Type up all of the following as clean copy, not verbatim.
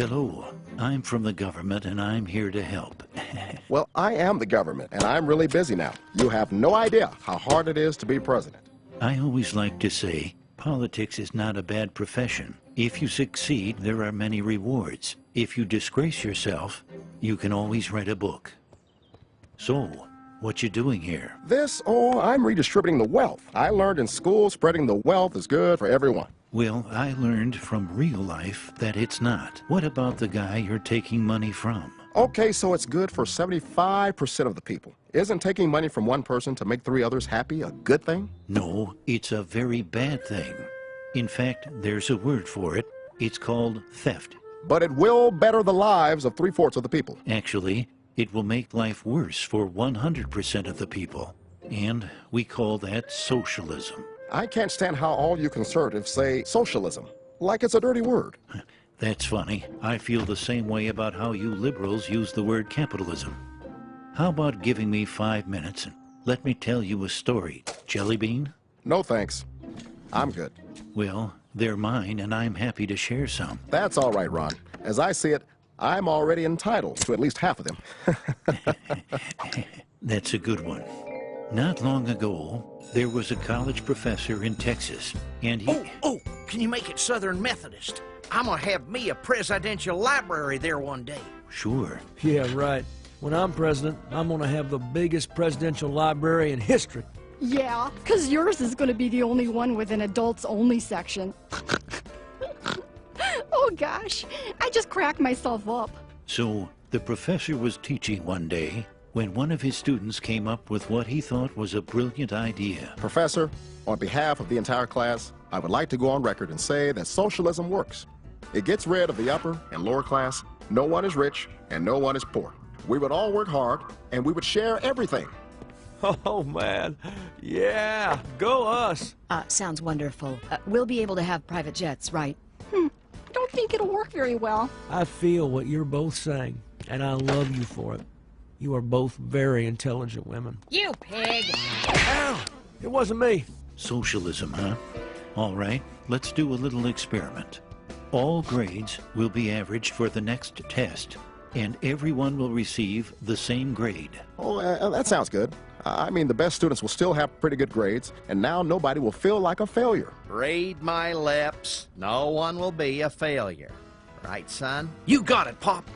Hello, I'm from the government and I'm here to help. Well, I am the government, and I'm really busy now. You have no idea how hard it is to be president. I always like to say, politics is not a bad profession. If you succeed, there are many rewards. If you disgrace yourself, you can always write a book. So, what you doing here? I'm redistributing the wealth. I learned in school spreading the wealth is good for everyone. Well, I learned from real life that it's not. What about the guy you're taking money from? Okay, so it's good for 75% of the people. Isn't taking money from one person to make 3 others happy a good thing? No, it's a very bad thing. In fact, there's a word for it. It's called theft. But it will better the lives of 3/4 of the people. Actually, it will make life worse for 100% of the people. And we call that socialism. I can't stand how all you conservatives say socialism, like it's a dirty word. That's funny. I feel the same way about how you liberals use the word capitalism. How about giving me 5 minutes and let me tell you a story, Jelly Bean? No thanks. I'm good. Well, they're mine and I'm happy to share some. That's all right, Ron. As I see it, I'm already entitled to at least half of them. That's a good one. Not long ago, there was a college professor in Texas, and he... Oh, can you make it Southern Methodist? I'm gonna have me a presidential library there one day. Sure. Yeah, right. When I'm president, I'm gonna have the biggest presidential library in history. Yeah, because yours is going to be the only one with an adults-only section. Oh, gosh. I just cracked myself up. So, the professor was teaching one day when one of his students came up with what he thought was a brilliant idea. Professor, on behalf of the entire class, I would like to go on record and say that socialism works. It gets rid of the upper and lower class. No one is rich and no one is poor. We would all work hard and we would share everything. Oh, man. Yeah, go us. Sounds wonderful. We'll be able to have private jets, right? Don't think it'll work very well. I feel what you're both saying, and I love you for it. You are both very intelligent women. You pig! Ow! It wasn't me. Socialism, huh? All right, let's do a little experiment. All grades will be averaged for the next test, and everyone will receive the same grade. Oh, that sounds good. I mean, the best students will still have pretty good grades, and now nobody will feel like a failure. Read my lips. No one will be a failure. Right, son? You got it, Pop.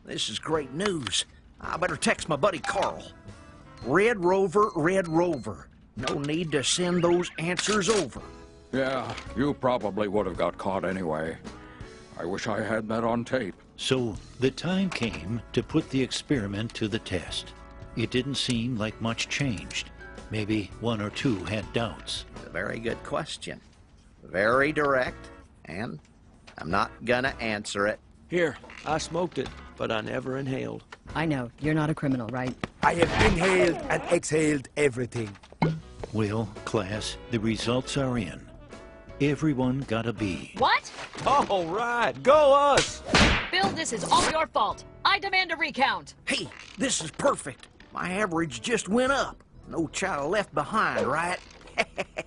This is great news. I better text my buddy Carl. Red Rover, Red Rover. No need to send those answers over. Yeah, you probably would have got caught anyway. I wish I had that on tape. So, the time came to put the experiment to the test. It didn't seem like much changed. Maybe 1 or 2 had doubts. A very good question. Very direct, and I'm not gonna answer it. Here, I smoked it, but I never inhaled. I know, you're not a criminal, right? I have inhaled and exhaled everything. Well, class, the results are in. Everyone got a B. What? All right, go us! Bill, this is all your fault. I demand a recount. Hey, this is perfect. My average just went up. No child left behind, right?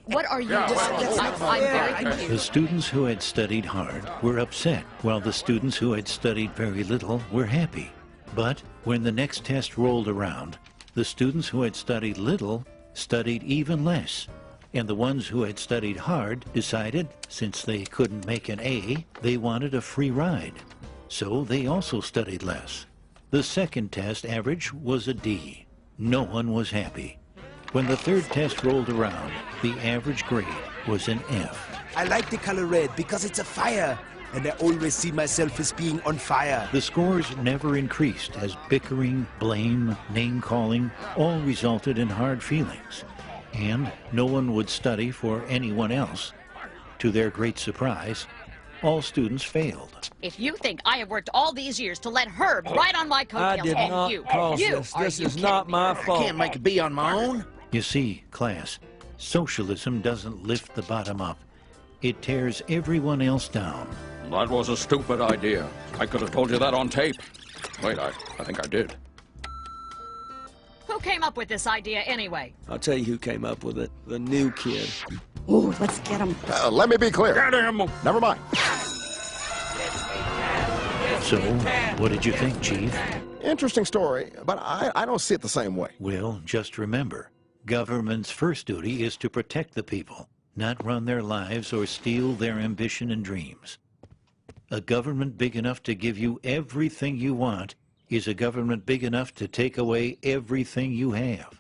What are you doing? I'm very confused. The students who had studied hard were upset, while the students who had studied very little were happy. But when the next test rolled around, the students who had studied little studied even less. And the ones who had studied hard decided, since they couldn't make an A, they wanted a free ride. So they also studied less. The second test average was a D. No one was happy. When the third test rolled around, the average grade was an F. I like the color red because it's a fire, and I always see myself as being on fire. The scores never increased as bickering, blame, name-calling all resulted in hard feelings. And no one would study for anyone else. To their great surprise, all students failed. If you think I have worked all these years to let Herb ride on my I coattails, did and not you, cause you, this. are This you is kidding not me? my I fault. can't make a B on my own. You see, class, socialism doesn't lift the bottom up. It tears everyone else down. That was a stupid idea. I could have told you that on tape. Wait, I think I did. Who came up with this idea anyway? I'll tell you who came up with it. The new kid. Ooh, let's get him. Let me be clear. Get him! Never mind. So, what did you think, Chief? Interesting story, but I don't see it the same way. Well, just remember, government's first duty is to protect the people, not run their lives or steal their ambition and dreams. A government big enough to give you everything you want is a government big enough to take away everything you have.